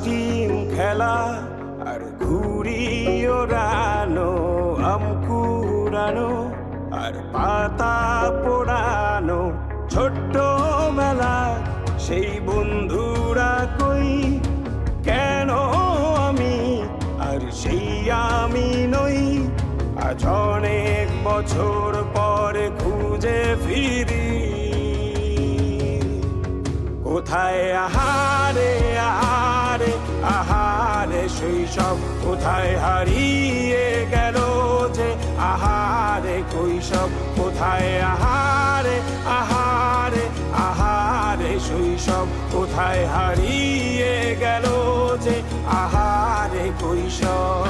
Team খেলা আর ঘুড়ি ওড়ানো, আম কুড়ানো আর পাতা পোড়ানো, ছোট্টবেলা সেই বন্ধুরা কই, কেন আমি আর সেই আমি নই। আজ অনেক বছর পরে খুঁজে ফিরি, কোথায় আহারে আহারে আহারে শৈশব, কোথায় হারিয়ে গেল যে আহারে কৈশব, কোথায় আহারে আহারে আহারে শৈশব, কোথায় হারিয়ে গেল যে আহারে কৈশব।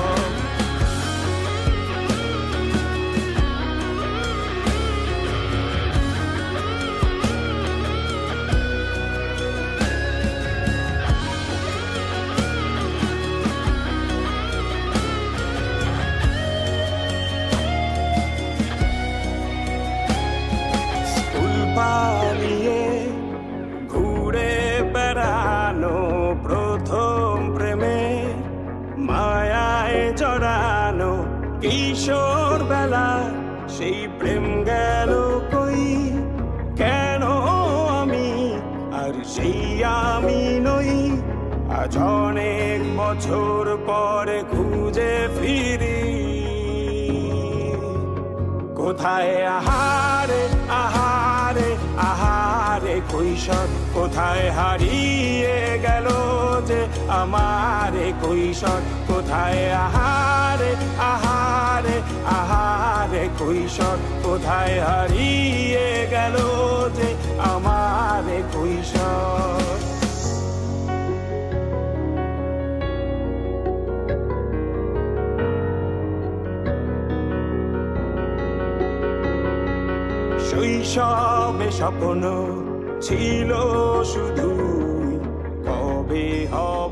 পালিয়ে ঘুরে বেড়ানো, প্রথম প্রেমে মায়ায় জড়ানো, কিশোর বেলা সেই প্রেম গেল কই, কেন আমি আর সেই আমি নই। আজ অনেক বছর পরে খুঁজে ফিরি, কোথায় আহারে আহারে আহারে কৈশোর, কোথায় হারিয়ে গেল যে আমারে কৈশোর, কোথায় আহারে আহারে আহারে কৈশোর, কোথায় হারিয়ে গেল যে আমারে কৈশোর। শৈশবে স্বপ্ন ছিল শুধু, কবে হয়